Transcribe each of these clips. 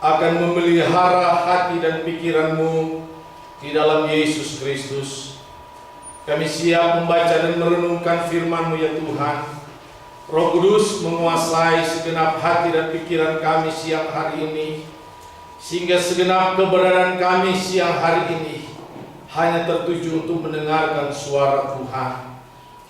akan memelihara hati dan pikiranmu di dalam Yesus Kristus. Kami siap membaca dan merenungkan firman-Mu ya Tuhan. Roh Kudus menguasai segenap hati dan pikiran kami siang hari ini, sehingga segenap keberadaan kami siang hari ini hanya tertuju untuk mendengarkan suara Tuhan.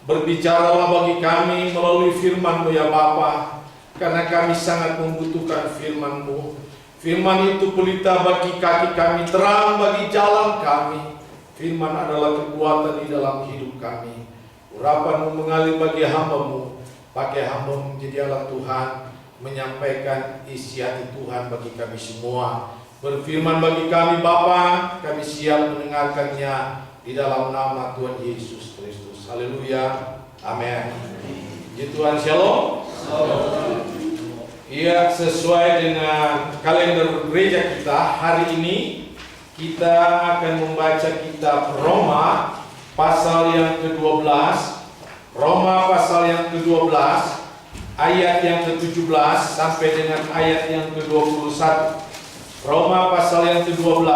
Berbicaralah bagi kami melalui firman-Mu ya Bapa, karena kami sangat membutuhkan firman-Mu. Firman itu pelita bagi kaki kami, terang bagi jalan kami. Firman adalah kekuatan di dalam hidup kami. Urapan-Mu mengalir bagi hamba-Mu. Pakai hamba menjadi alat Tuhan, menyampaikan isi hati Tuhan bagi kami semua. Berfirman bagi kami Bapa, kami siap mendengarkannya di dalam nama Tuhan Yesus Kristus. Haleluya. Amin. Puji Tuhan, shalom. Iya, sesuai dengan kalender gereja kita, hari ini kita akan membaca kitab Roma pasal yang ke-12. Roma pasal yang ke-12 ayat yang ke-17 sampai dengan ayat yang ke-21. Roma pasal yang ke-12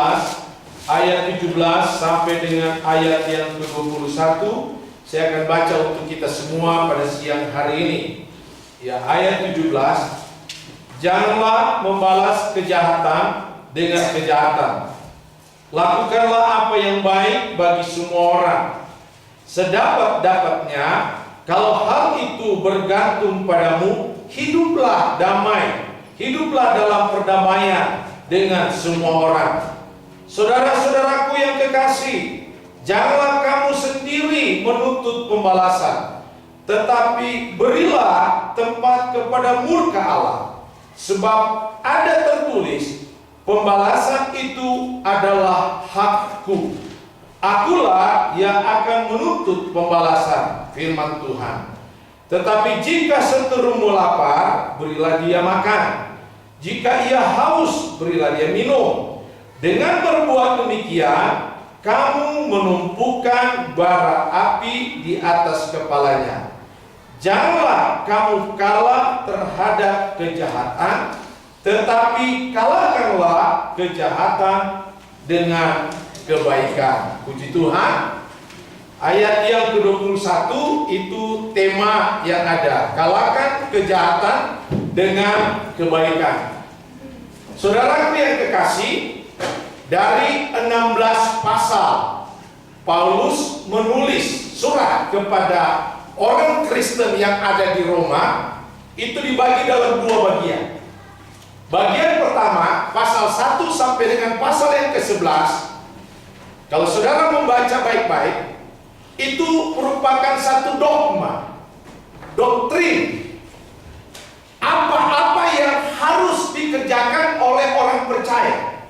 ayat 17 sampai dengan ayat yang ke-21. Saya akan baca untuk kita semua pada siang hari ini. Ya, ayat 17. Janganlah membalas kejahatan dengan kejahatan. Lakukanlah apa yang baik bagi semua orang, sedapat-dapatnya. Kalau hal itu bergantung padamu, hiduplah damai, hiduplah dalam perdamaian dengan semua orang. Saudara-saudaraku yang kekasih, janganlah kamu sendiri menuntut pembalasan, tetapi berilah tempat kepada murka Allah. Sebab ada tertulis, pembalasan itu adalah hakku. Akulah yang akan menuntut pembalasan, firman Tuhan. Tetapi jika seterumu lapar, berilah dia makan. Jika ia haus, berilah dia minum. Dengan berbuat demikian, kamu menumpukan bara api di atas kepalanya. Janganlah kamu kalah terhadap kejahatan, tetapi kalahkanlah kejahatan dengan kebaikan. Puji Tuhan. Ayat yang ke-21 itu tema yang ada. Kalahkan kejahatan dengan kebaikan. Saudaraku yang kekasih, dari 16 pasal Paulus menulis surat kepada orang Kristen yang ada di Roma. Itu dibagi dalam dua bagian. Bagian pertama, pasal 1 sampai dengan pasal yang ke-11. Kalau saudara membaca baik-baik, itu merupakan satu dogma, doktrin. Apa-apa yang harus dikerjakan oleh orang percaya,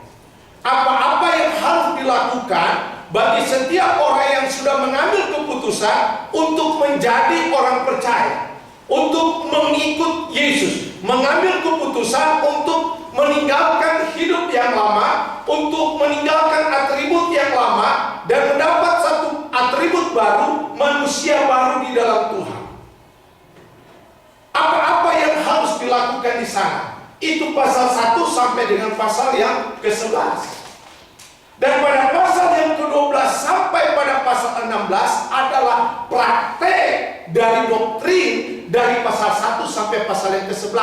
apa-apa yang harus dilakukan bagi setiap orang yang sudah mengambil keputusan untuk menjadi orang percaya, untuk mengikut Yesus, mengambil keputusan untuk meninggalkan hidup yang lama, untuk meninggalkan atribut yang lama dan mendapat satu atribut baru, manusia baru di dalam Tuhan. Apa-apa yang harus dilakukan di sana, itu pasal 1 sampai dengan pasal yang ke-11. Dan pada pasal yang ke-12 sampai pada pasal 16 adalah praktek dari doktrin dari pasal 1 sampai pasal yang ke-11.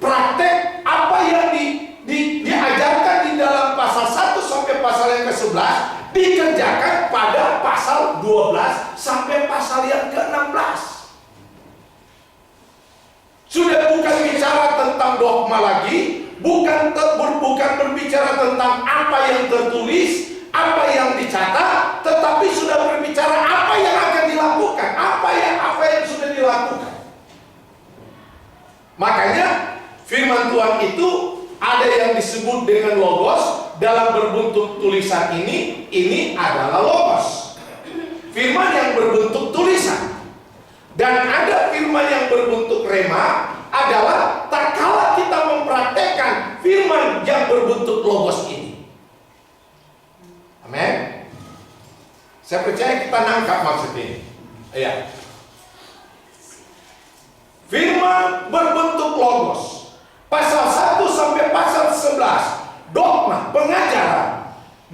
Praktek apa yang diajarkan di dalam pasal 1 sampai pasal yang ke-11 dikerjakan pada pasal 12 sampai pasal yang ke-16. Sudah bukan bicara tentang dogma lagi, bukan berbicara tentang apa yang tertulis, apa yang dicatat, tetapi sudah berbicara apa yang akan dilakukan, apa yang sudah dilakukan. Makanya firman Tuhan itu ada yang disebut dengan logos. Dalam berbentuk tulisan ini adalah logos, firman yang berbentuk tulisan. Dan ada firman yang berbentuk rema, adalah tak kala kita mempraktekkan firman yang berbentuk logos ini. Amin. Saya percaya kita nangkap maksud ini. Iya. Firman berbentuk logos. Pasal 1 sampai pasal 11 pengajaran.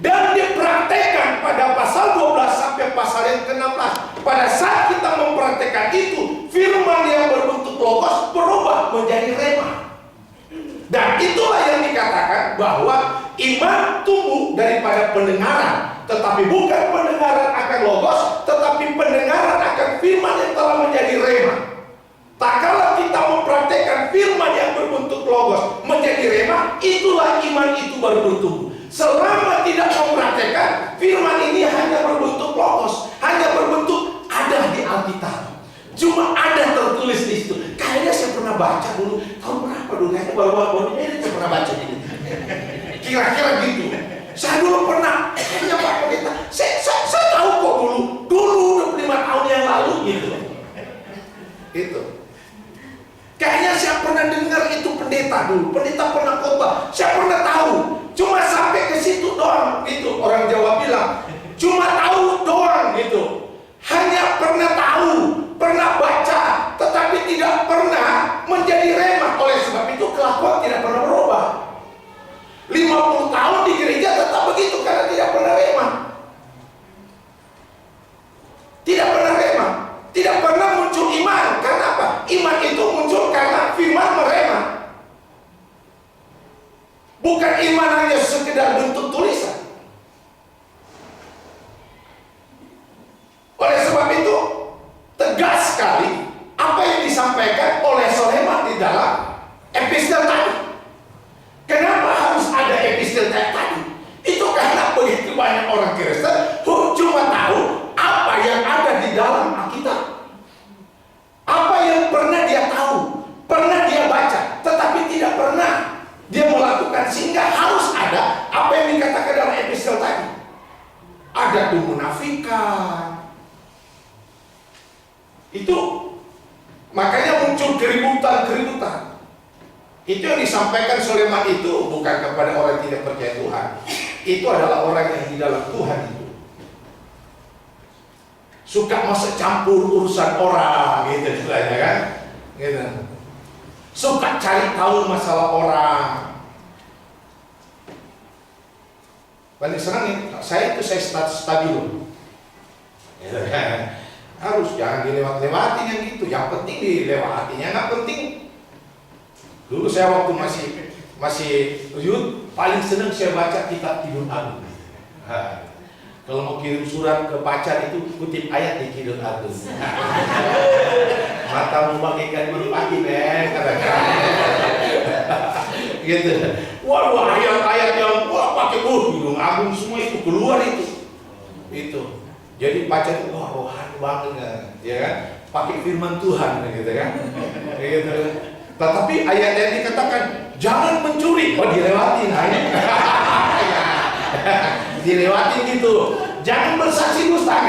Dan dipraktekkan pada pasal 12 sampai pasal yang ke-16. Pada saat kita mempraktekkan itu, firman yang berbentuk logos berubah menjadi rema. Dan itulah yang dikatakan bahwa iman tumbuh daripada pendengaran. Tetapi bukan pendengaran akan logos, tetapi pendengaran akan firman yang telah menjadi rema. Tak kala kita mempraktekkan firman yang berbentuk logos menjadi rema, itulah iman itu baru bertumbuh. Selama tidak mempraktekkan, firman ini hanya berbentuk logos, hanya berbentuk ada di Alkitab, cuma ada tertulis di situ. Kayaknya saya pernah baca dulu, tahun berapa dulu, kayaknya baru-baru ini saya pernah baca ini. Kira-kira gitu. Saya dulu pernah, kayaknya Pak Pendeta, saya tahu kok dulu 25 tahun yang lalu gitu. Itu. Kayaknya saya pernah dengar itu pendeta dulu, pendeta pernah khotbah, saya pernah tahu. Cuma sampai ke situ doang gitu. Orang Jawa bilang, cuma tahu doang gitu. Hanya pernah tahu, pernah baca, tetapi tidak pernah menjadi rema. Oleh sebab itu kelakuan tidak pernah berubah. 50 tahun di gereja tetap begitu karena tidak pernah rema. Tidak pernah rema. Tidak pernah muncul iman. Karena apa? Iman itu muncul karena firman merema. Bukan iman hanya sekedar bentuk tulisan. Oleh sebab itu tegas sekali apa yang disampaikan oleh Soleman di dalam epistel tadi. Kenapa harus ada epistel tadi? Itu karena begitu banyak orang Kristen cuma tahu apa yang ada di dalam Alkitab. Apa yang pernah dia tahu, pernah dia baca, tetapi tidak pernah dia melakukan, sehingga harus ada apa yang dikatakan dalam epistel tadi. Ada kemunafikan. Itu makanya muncul keributan. Itu yang disampaikan Soleman itu bukan kepada orang yang tidak percaya Tuhan. Itu adalah orang yang di dalam Tuhan itu. Suka masuk campur urusan orang gitu istilahnya kan. Gitu. Suka cari tahu masalah orang. Paling senang nih, saya stabil. Gitu kan. Harus jangan dilewat-lewatin yang gitu. Yang penting dilewatinya, nggak penting. Dulu saya waktu masih youth, paling senang saya baca kitab Kidung Agung. Kalau mau kirim surat ke pacar itu kutip ayat di Kidung Agung. Matamu bagaikan merpati katakan. Gitu. Waduh, ayat-ayat yang pakai Kidung Agung semua itu keluar itu. Itu. Jadi pacar itu rohani banget, ya kan? Pakai firman Tuhan gitu kan. Gitu. Tetapi ayat yang dikatakan jangan mencuri, dilewatin ayat. Dilewatin gitu. Jangan bersaksi dusta,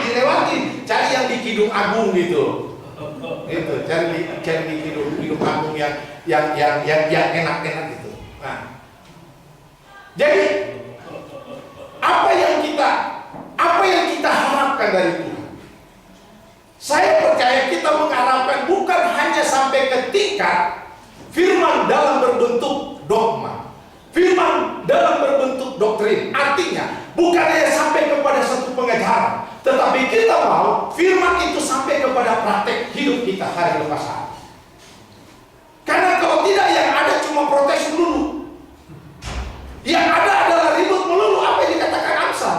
dilewatin. Cari yang di Kidung Agung gitu. Gitu, cari di Kidung Agung yang enak-enak gitu. Nah. Jadi apa yang kita harapkan dari Tuhan? Saya percaya kita mengharapkan bukan hanya sampai ke tingkat firman dalam berbentuk dogma, firman dalam berbentuk doktrin. Artinya bukan hanya sampai kepada satu pengajaran, tetapi kita mau firman itu sampai kepada praktek hidup kita hari lepas hari. Karena kalau tidak, yang ada cuma protes melulu. Yang ada adalah ribut melulu. Apa yang dikatakan Amsal?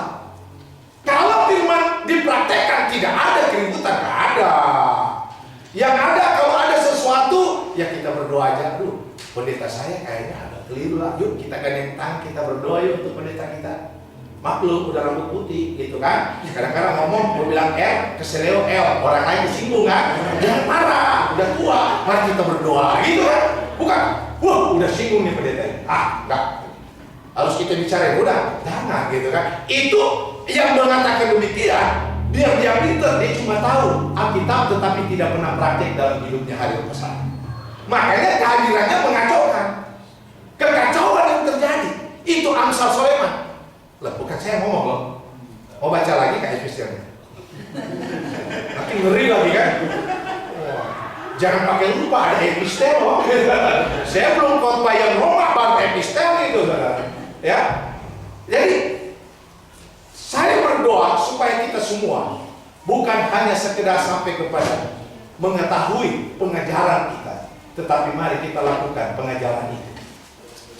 Kalau firman dipraktekkan, tidak ada keributan, tidak ada. Yang ada kalau ada sesuatu, ya kita berdoa aja. Aduh, pendeta saya kayaknya ada keliru lah. Yuk kita gandeng tangan, kita berdoa yuk untuk pendeta kita. Maklum udah rambut putih gitu kan. Kadang-kadang ngomong mau bilang L, keseleo L, orang lain disinggung kan. Jangan marah, udah tua, mari kita berdoa gitu kan. Bukan, wah udah singgung nih pendeta. Enggak. Harus kita bicara, udah, jangan gitu kan. Itu yang mengatakan demikian, biar dia pintar, dia cuma tahu Alkitab tetapi tidak pernah praktek dalam hidupnya hari lepas hari. Makanya kehadirannya mengacaukan. Kekacauan yang terjadi, itu Amsal Soleman. Lah bukan saya ngomong loh. Mau baca lagi kayak epistelnya. Nanti ngeri lagi kan. Jangan pakai lupa ada epistel loh. Saya belum khotbah yang Roma baru epistel itu saudara. Ya. Jadi saya berdoa supaya kita semua bukan hanya sekedar sampai kepada mengetahui pengajaran kita, tetapi mari kita lakukan pengajaran itu.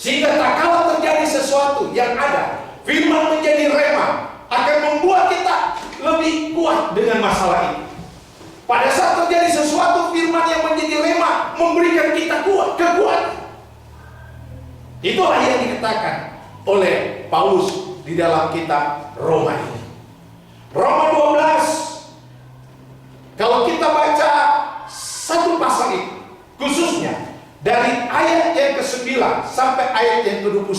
Sehingga tak kala terjadi sesuatu yang ada, firman menjadi rema, akan membuat kita lebih kuat dengan masalah ini. Pada saat terjadi sesuatu, firman yang menjadi rema memberikan kita kekuatan. Itulah yang dikatakan oleh Paulus di dalam kitab Roma ini. Roma 12. Kalau kita baca satu pasal itu, khususnya dari ayat yang ke-9 sampai ayat yang ke-21,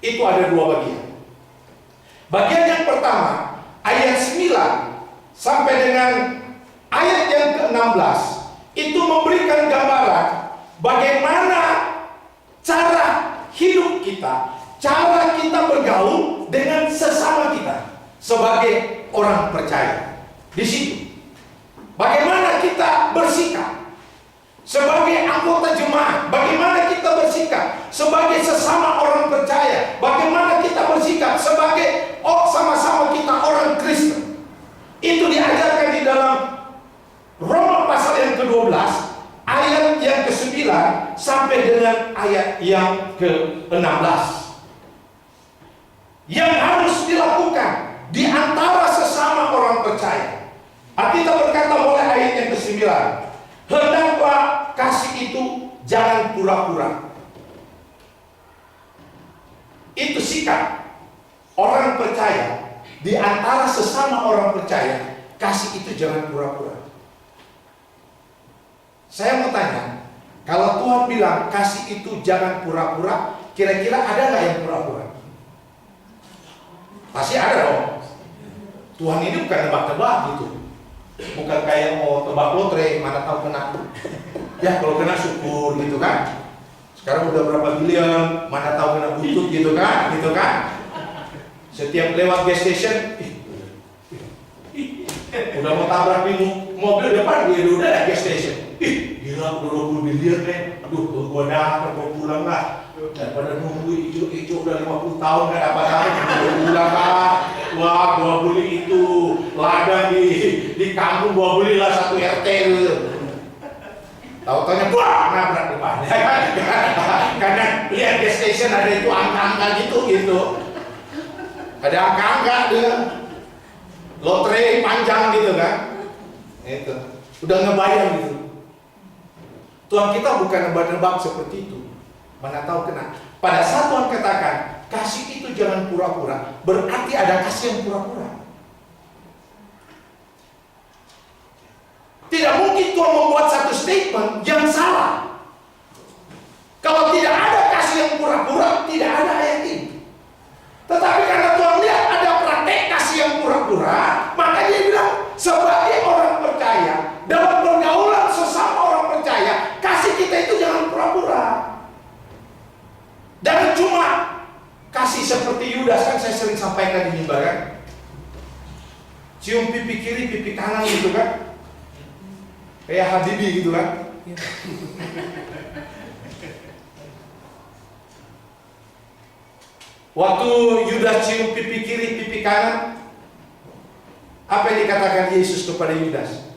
itu ada dua bagian. Bagian yang pertama, ayat 9 sampai dengan ayat yang ke-16, itu memberikan gambaran bagaimana cara hidup kita, cara kita bergaul dengan sesama kita sebagai orang percaya. Di situ bagaimana kita bersikap sebagai anggota jemaat, bagaimana kita bersikap sebagai sesama orang percaya, bagaimana kita bersikap sebagai sama-sama kita orang Kristen. Itu diajarkan di dalam Roma pasal yang ke-12 ayat yang ke-9 sampai dengan ayat yang ke-16. Yang harus dilakukan di antara sesama orang percaya. Alkitab berkata mulai ayat yang ke-9, hendaklah kasih itu jangan pura-pura. Itu sikap orang percaya di antara sesama orang percaya. Kasih itu jangan pura-pura. Saya mau tanya, kalau Tuhan bilang kasih itu jangan pura-pura, kira-kira ada nggak yang pura-pura? Pasti ada dong. Tuhan ini bukan tebak-tebak gitu. Bukan kayak mau tebak lotre, mana tahu kena. Ya kalau kena syukur gitu kan. Sekarang udah berapa bilion, mana tahu kena butut gitu kan, Setiap lewat gas station, udah mau tabrak mobil depan, dia udah ada gas station. Gila udah 20 miliar deh. Aduh, gua dapat, gua pulang lah. Daripada nunggu hijau udah 50 tahun gak dapat gua pulang lah. Wah, gua beli itu ladang di kampung, gua belilah 1 RT gitu. Tahu-taunya wah nabrak depan. Karena lihat gas station ada itu angka-angka gitu. Ada angka-angka dia. Lotre panjang gitu kan. Itu. Udah ngebayang gitu. Tuhan kita bukan nebak-nebak seperti itu. Mana tahu kena. Pada saat Tuhan katakan kasih itu jangan pura-pura, berarti ada kasih yang pura-pura. Tidak mungkin Tuhan membuat satu statement yang salah. Kalau tidak ada kasih yang pura-pura, tidak ada ayat ini. Tetapi karena Tuhan lihat ada praktek kasih yang pura-pura, maka dia bilang sebagai orang percaya, dalam pergaulan sesama orang percaya, kasih kita itu jangan pura-pura. Dan cuma kasih seperti Yudas, kan saya sering sampaikan di mimbar kan. Cium pipi kiri, pipi kanan gitu kan. Kayak Habibie gitu kan. Waktu Yudas cium pipi kiri, pipi kanan, apa yang dikatakan Yesus kepada Yudas?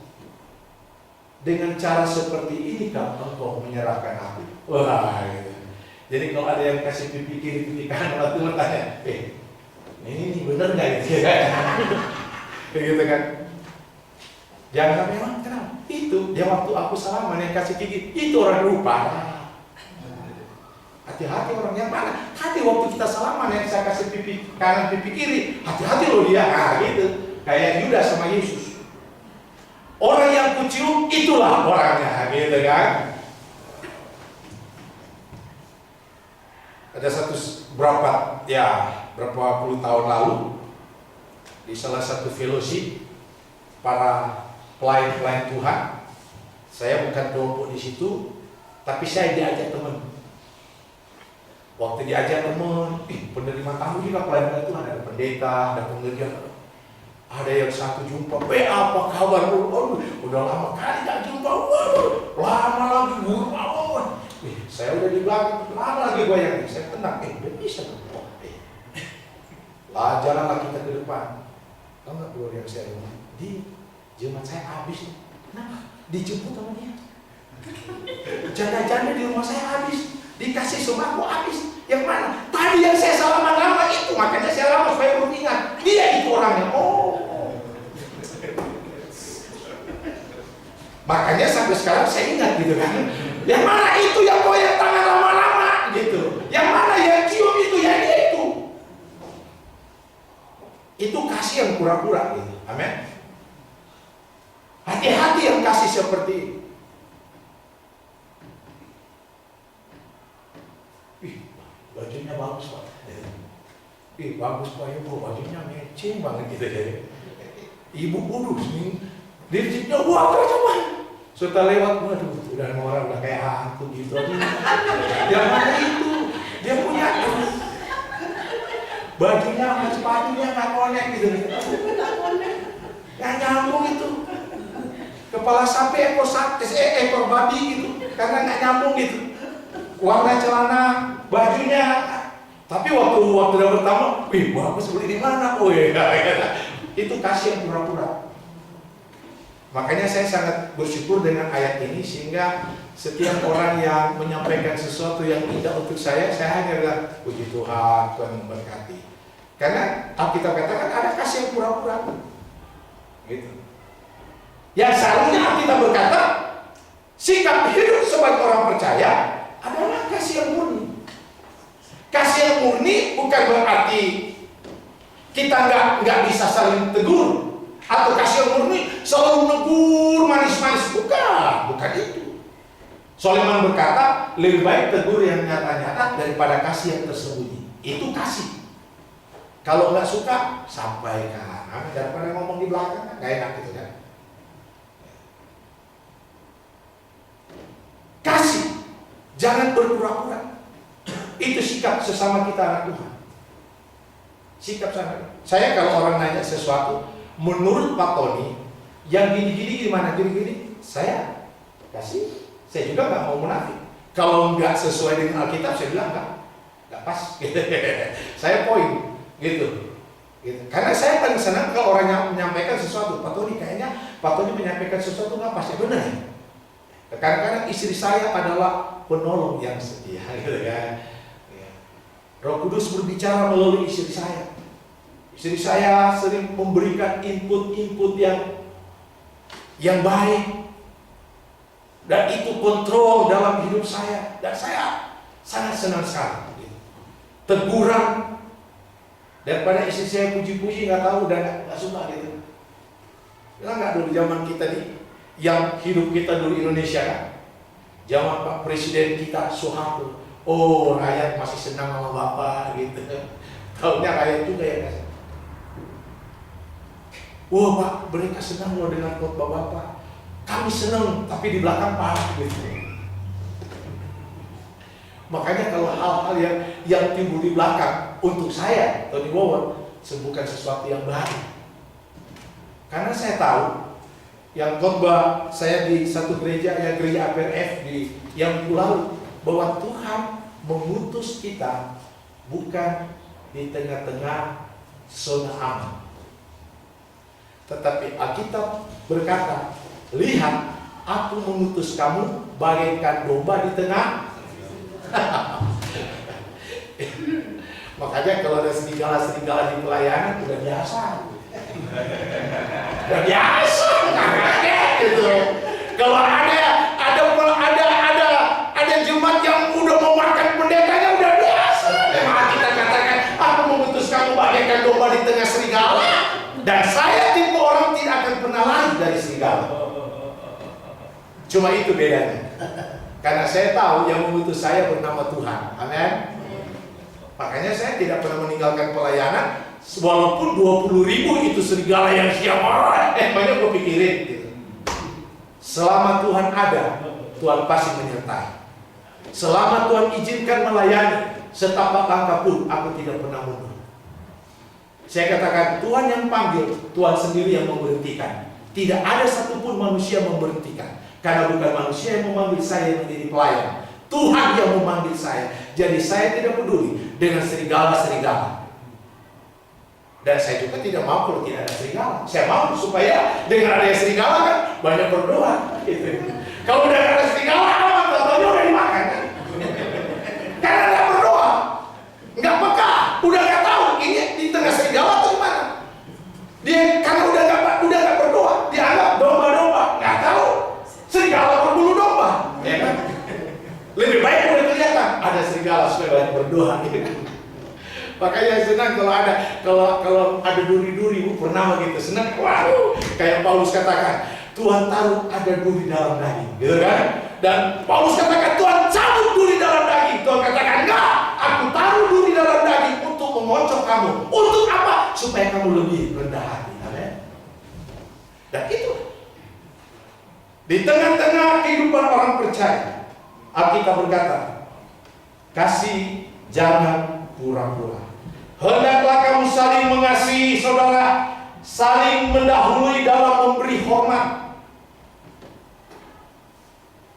Dengan cara seperti ini engkau menyerahkan aku. Wah, gitu. Jadi kalau ada yang kasih pipi kiri, pipi kanan, waktu bertanya, ini bener nggak gitu kan? Kayak gitu kan? Jangan memang kenapa? Itu dia waktu aku salaman yang kasih gigi, itu orang lupa. Hati-hati orang yang mana? Hati waktu kita salaman yang saya kasih pipi kanan, pipi kiri, hati-hati loh dia. Gitu. Kayak Yudas sama Yesus. Orang yang kucium itulah orangnya, gitu kan? Ada berapa puluh tahun lalu di salah satu fellowship para pelayan Tuhan, saya bukan kelompok di situ, tapi saya diajak teman. Waktu diajak teman, penerima tamu juga pelayan Tuhan, ada pendeta, ada pengajar, ada yang satu jumpa, apa kabar? Udah lama kali tak jumpa, lama lagi, Saya udah di belakang, lama lagi goyang. Saya tenang, udah bisa. Lah jalanlah kita ke depan. Tahu nggak bro yang saya ngomong? Di jemaat saya habis. Kenapa? Dijemput sama dia. Janda-janda di rumah saya habis. Dikasih sembako habis. Yang mana? Tadi yang saya salaman lama itu. Makanya saya lama supaya belum ingat. Dia itu orangnya. Oh. Makanya sampai sekarang saya ingat gitu kan. Yang mana itu yang goyang tangan lama-lama gitu. Yang mana yang cium itu ya dia itu. Itu kasih yang pura-pura gitu. Amin. Hati-hati yang kasih seperti ini. Bajunya bagus Pak. Bagus Pak Ibu, bajunya matching banget gitu ya. Ibu kudus nih. Dirjitnya wah coba. Setelah lewat, waduh, udah orang udah kayak hantu gitu. Yang mana itu? Dia punya bajunya sama sepatunya nggak connect gitu. Nggak nyambung itu. Kepala sapi, ekor babi gitu. Karena nggak nyambung gitu. Warna celana, bajunya. Tapi waktu pertama, wih bagus beli di mana? Oh ya, itu kasih yang pura-pura. Makanya saya sangat bersyukur dengan ayat ini sehingga setiap orang yang menyampaikan sesuatu yang indah untuk saya hanya bilang puji Tuhan, Tuhan memberkati. Karena Alkitab katakan ada kasih yang pura-pura. Gitu. Yang seharusnya Alkitab berkata sikap hidup sebagai orang percaya adalah kasih yang murni. Kasih yang murni bukan berarti kita nggak bisa saling tegur. Atau kasih yang murni selalu negur manis-manis. Bukan itu. Sulaiman berkata, lebih baik tegur yang nyata-nyata daripada kasih yang tersembunyi. Itu kasih. Kalau nggak suka, sampaikan. Daripada ngomong di belakang, nggak enak gitu kan. Kasih, jangan berpura-pura. Itu sikap sesama kita anak Tuhan. Sikap sama. Saya kalau orang nanya sesuatu, menurut Pak Tony, yang gini-gini gimana? Gini-gini, saya kasih. Saya juga nggak mau munafik. Kalau nggak sesuai dengan Alkitab, saya bilang nggak pas. Saya poin, gitu. Karena saya paling senang kalau orang yang menyampaikan sesuatu. Pak Tony kayaknya Pak Tony menyampaikan sesuatu nggak pas, ya benar. Kadang-kadang istri saya adalah penolong yang setia, gitu kan. Roh Kudus berbicara melalui istri saya. Istri saya sering memberikan input-input yang baik. Dan itu kontrol dalam hidup saya. Dan saya sangat senang sekali. Teguran. Daripada istri saya puji-puji nggak tahu dan nggak suka gitu. Bilang nggak dulu zaman kita nih, yang hidup kita dulu Indonesia kan. Zaman Pak Presiden kita Soeharto. Oh rakyat masih senang sama Bapak gitu. Taunya rakyat juga ya kan. Wah Pak, mereka senang loh dengan khotbah Bapak. Kami senang, tapi di belakang parah gitu. Makanya kalau hal-hal yang timbul di belakang untuk saya, Tony Bowen, bukan sesuatu yang baru. Karena saya tahu yang khotbah saya di satu gereja, gereja APRF di yang minggu lalu, bahwa Tuhan mengutus kita bukan di tengah-tengah zona aman. Tetapi Alkitab berkata, lihat, aku mengutus kamu bagaikan domba di tengah. Makanya kalau ada serigala di pelayanan udah biasa. Udah biasa, nggak gitu. Kalau ada jemaat yang udah mau makan pendetanya udah biasa. Kita katakan, aku mengutus kamu bagaikan domba di tengah serigala. Dan saya tipe orang tidak akan pernah lari dari serigala. Cuma itu bedanya. Karena saya tahu yang mengutus saya bernama Tuhan. Amin. Makanya saya tidak pernah meninggalkan pelayanan. Walaupun 20.000 itu serigala yang siap marah. Banyak gue pikirin gitu. Selama Tuhan ada, Tuhan pasti menyertai. Selama Tuhan izinkan melayani, setapak langkah pun aku tidak pernah mundur. Saya katakan, Tuhan yang panggil, Tuhan sendiri yang memberhentikan. Tidak ada satupun manusia memberhentikan. Karena bukan manusia yang memanggil saya menjadi pelayan, Tuhan yang memanggil saya. Jadi saya tidak peduli dengan serigala-serigala. Dan saya juga tidak mau kalau tidak ada serigala. Saya mau supaya dengan adanya serigala kan banyak berdoa. Gitu. Kalau udah ada serigala, contohnya udah dimakan kan? Karena ada berdoa, nggak peka, udah nggak tahu ini di tengah serigala atau gimana. Dia karena udah nggak berdoa, dianggap domba-domba, nggak tahu serigala berbulu domba, ya kan? Lebih baik udah kelihatan ada serigala supaya banyak berdoa. Makanya senang kalau ada duri-duri, pernah begitu senang. Waduh, kayak Paulus katakan, Tuhan taruh ada duri dalam daging, gitu kan? Dan Paulus katakan Tuhan cabut duri dalam daging. Tuhan katakan enggak, aku taruh duri dalam daging untuk mengocok kamu. Untuk apa? Supaya kamu lebih rendah hati. Amin. Dan itu di tengah-tengah kehidupan orang percaya, Alkitab berkata, kasih jangan pura-pura. Hendaklah kamu saling mengasihi saudara, saling mendahului dalam memberi hormat.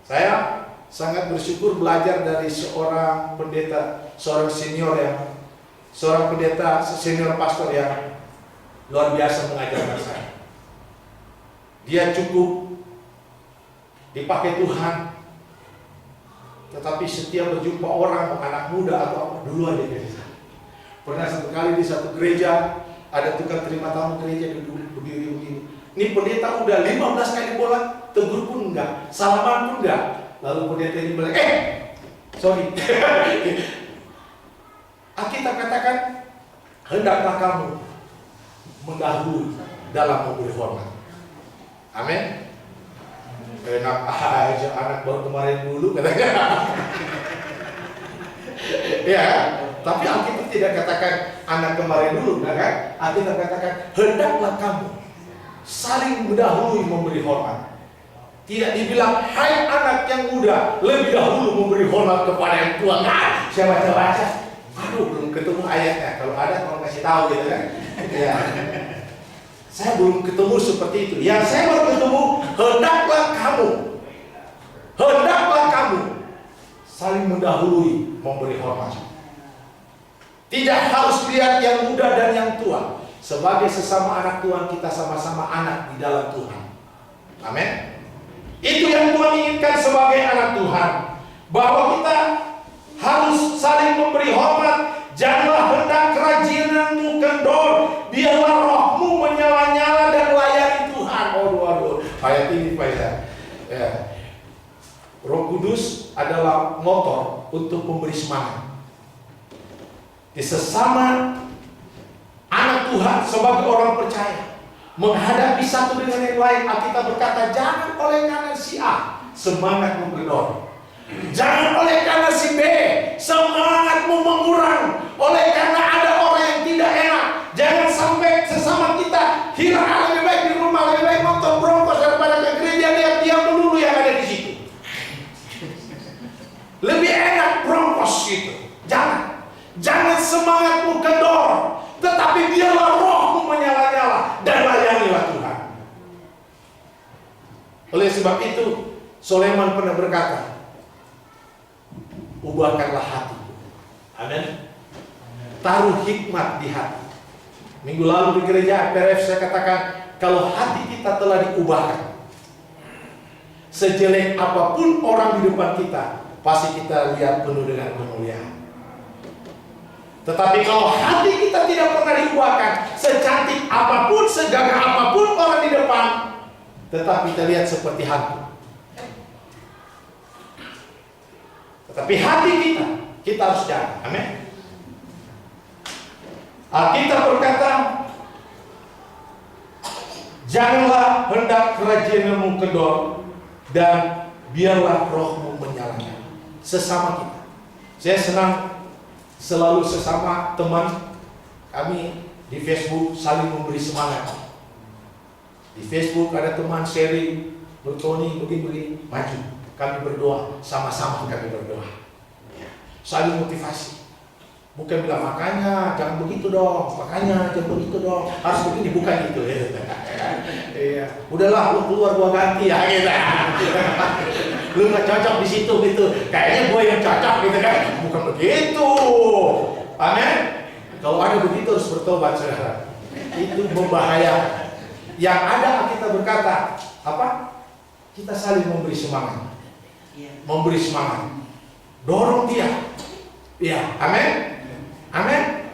Saya sangat bersyukur belajar dari seorang pendeta, seorang pendeta senior pastor yang luar biasa mengajarkan saya. Dia cukup dipakai Tuhan, tetapi setiap berjumpa orang, anak muda atau apa, dulu ada gereja. Pernah satu kali di satu gereja, ada tukang terima tamu gereja duduk berdiri begini. Ini pendeta udah 15 kali bolak, tegur pun enggak, salaman pun enggak. Lalu pendeta ini bilang, sorry. Alkitab katakan, hendaklah kamu mendahului dalam memberi hormat. Amin. Enak aja anak baru kemarin dulu katanya. Ya, tapi Alkitab tidak katakan anak kemarin dulu, kan? Alkitab katakan hendaklah kamu saling mendahului memberi hormat. Tidak dibilang hai anak yang muda lebih dahulu memberi hormat kepada yang tua. Nah, saya baca-baca, aduh belum ketemu ayatnya. Kalau ada tolong kasih tahu gitu kan. Ya. Saya belum ketemu seperti itu. Yang saya baru ketemu, hendaklah kamu saling mendahului memberi hormat. Tidak harus lihat yang muda dan yang tua. Sebagai sesama anak Tuhan, kita sama-sama anak di dalam Tuhan. Amin. Itu yang Tuhan inginkan sebagai anak Tuhan, bahwa kita harus saling memberi hormat. Janganlah hendak kerajinanmu kendor, biarlah rohmu menyala-nyala dan layani Tuhan. Waduh, ayat ini Pak ya. Roh Kudus adalah motor untuk memberi semangat. Di sesama anak Tuhan sebagai orang percaya menghadapi satu dengan yang lain, Alkitab berkata jangan oleh karena si A semangatmu kendor, jangan oleh karena si B semangatmu mengurang, oleh karena ada orang yang tidak enak. Jangan sampai sesama kita hiraukan, lebih baik di rumah, lebih baik nonton Broncos daripada ke gereja lihat dia melulu yang ada di situ. Lebih enak Broncos gitu. Jangan semangatmu kendor, tetapi biarlah rohmu menyala-nyala dan layanilah Tuhan. Oleh sebab itu, Sulaiman pernah berkata, ubahkanlah hati. Amin. Taruh hikmat di hati. Minggu lalu di gereja PRF saya katakan, kalau hati kita telah diubahkan, sejelek apapun orang di depan kita, pasti kita lihat penuh dengan kemuliaan. Tetapi kalau hati kita tidak pernah diubahkan, secantik apapun, segagah apapun orang di depan, tetapi kita lihat seperti hantu. Tetapi hati kita harus jaga. Amin. Alkitab berkata, janganlah hendak kerajinanmu kendor, dan biarlah rohmu menyala-nyala. Sesama kita. Saya senang selalu sesama teman kami di Facebook saling memberi semangat. Di Facebook ada teman sharing, Tony begini, maju. Kami berdoa, sama-sama kami berdoa. Saling motivasi. Bukan bilang makanya jangan begitu dong, makanya jangan begitu dong, harus begini, bukan itu ya. Iya. Udahlah lu keluar gua ganti ya gitu. lu nggak cocok di situ gitu. Kayaknya gue yang cocok gitu kan? Bukan begitu. Amin. Kalau ada begitu harus bertobat, saudara. Itu berbahaya. Yang ada kita berkata apa? Kita saling memberi semangat, memberi semangat, dorong dia. Ya, amin, amin.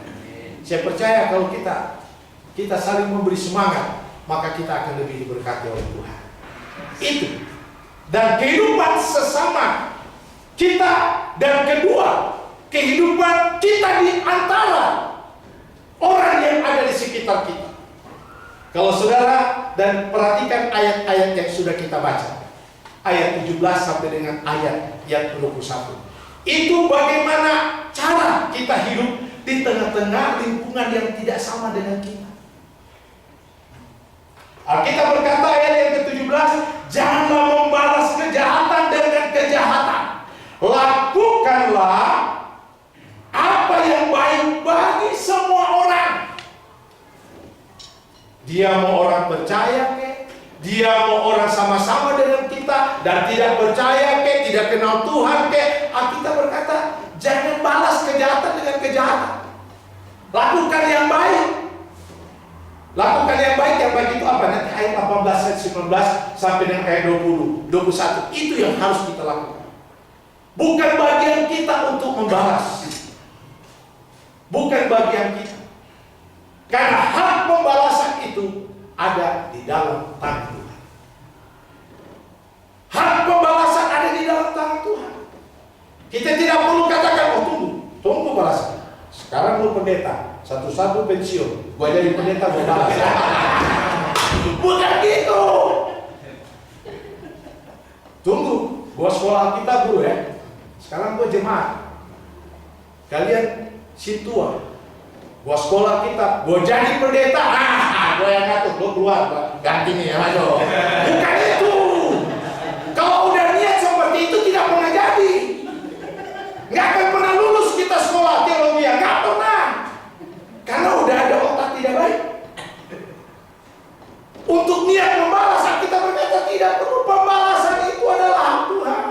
Saya percaya kalau kita saling memberi semangat, maka kita akan lebih diberkati oleh Tuhan. Itu. Dan kehidupan sesama kita, dan kedua, kehidupan kita di antara orang yang ada di sekitar kita. Kalau saudara dan perhatikan ayat-ayat yang sudah kita baca, ayat 17 sampai dengan ayat yang 21. Itu bagaimana cara kita hidup di tengah-tengah lingkungan yang tidak sama dengan kita. Alkitab berkata ayat yang ke-17, janganlah membalas kejahatan dengan kejahatan. Lakukanlah apa yang baik bagi semua orang. Dia mau orang percaya ke, dia mau orang sama-sama dengan kita dan tidak percaya ke, tidak kenal Tuhan ke. Alkitab berkata, jangan balas kejahatan dengan kejahatan. Lakukan yang baik. Lakukan yang baik. Yang baik itu apa? Nanti ayat 18, ayat 19 sampai dengan ayat 20, 21. Itu yang harus kita lakukan. Bukan bagian kita untuk membalas. Bukan bagian kita. Karena hak pembalasan itu ada di dalam tangan Tuhan. Hak pembalasan ada di dalam tangan Tuhan. Kita tidak perlu katakan, oh tunggu balasan. Sekarang lu pendeta, satu-satu pensiun, gua jadi pendeta gua balas. Bukan gitu. Tunggu, gua sekolah kita dulu ya. Sekarang gua jemaat. Kalian si tua. Gua sekolah kita, gua jadi pendeta, gua yang ngatur, gua keluar, ganti nih ya maju. Bukan itu. Kalau udah niat seperti itu tidak pernah jadi. Nggak akan pernah lulus kita sekolah teologi, nggak pernah. Karena udah ada otak tidak baik. Untuk niat membalas, kita berkata tidak perlu pembalasan, itu adalah hak Tuhan.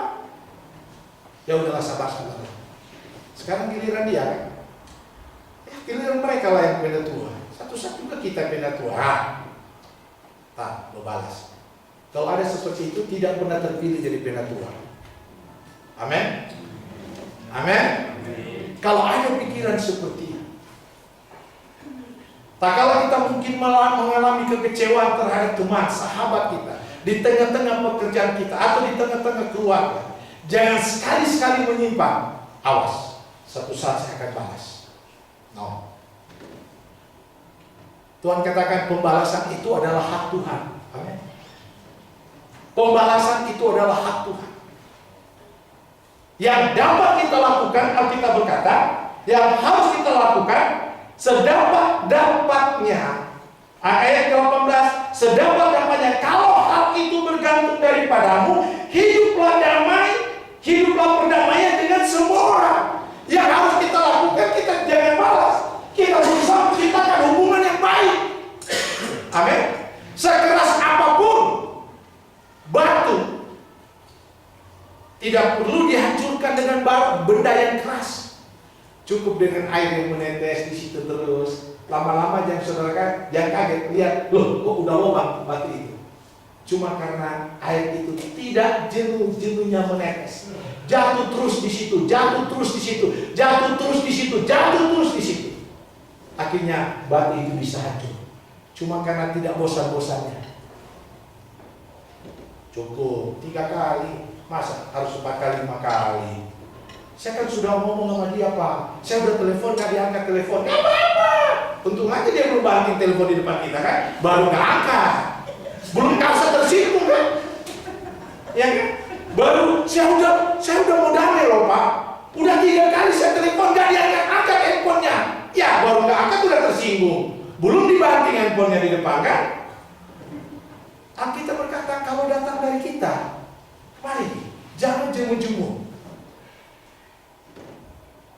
Ya udahlah, sabar. Sekarang giliran dia kan? Giliran mereka lah yang beda tua. Satu-satu juga kita beda tua. Tak, lo balas. Kalau ada seperti itu, tidak pernah terpilih jadi beda tua. Amin. Amin. Kalau ada pikiran seperti itu, tak kala kita mungkin mengalami kekecewaan terhadap teman, sahabat kita, di tengah-tengah pekerjaan kita atau di tengah-tengah keluarga, jangan sekali-sekali menyimpan. Awas, satu saat saya akan balas. No. Tuhan katakan pembalasan itu adalah hak Tuhan. Amin. Pembalasan itu adalah hak Tuhan. Yang dapat kita lakukan, Alkitab berkata, yang harus kita lakukan sedapat-dapatnya. Ayat ke-18, sedapat-dapatnya, kalau hal itu bergantung daripadamu, hiduplah damai, hiduplah perdamaian dengan semua orang. Yang harus kita lakukan, kita jangan balas. Kita berusaha menciptakan hubungan yang baik. Amin. Sekeras apapun batu, tidak perlu dihancurkan dengan benda yang keras. Cukup dengan air yang menetes di situ terus. Lama-lama jangan saudara jangan kaget lihat, loh kok udah lubang batu itu. Cuma karena air itu tidak jenuh-jenuhnya menetes. Jatuh terus di situ, jatuh terus di situ, jatuh terus di situ, jatuh terus di situ. Akhirnya batu itu bisa hancur. Cuma karena tidak bosan-bosannya. Cukup 3 kali, masa harus 4 kali, 5 kali. Saya kan sudah ngomong sama dia, Pak. Saya udah telepon, gak diangkat telepon. Gak apa-apa. Untung aja dia belum banting telepon di depan kita kan. Baru gak angkat. Belum kasa tersinggung kan. Ya kan? Baru saya udah mau damai loh, Pak. Udah 3 kali saya telepon, gak diangkat-angkat handphonenya. Ya baru gak angkat udah tersinggung. Belum dibanting handphonenya di depan kan. Alkitab berkata kalau datang dari kita, mari jangan jemu-jemu.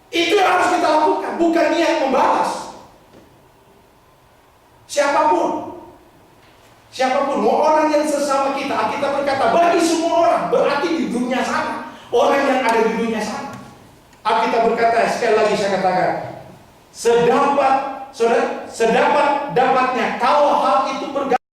Itu yang harus kita lakukan, bukan niat membalas. Siapapun, mau orang yang sesama kita, kita berkata bagi semua orang, berarti di dunia orang yang ada di dunia sana. Alkitab berkata, sekali lagi saya katakan, sedapat dapatnya kalau hal itu bergantung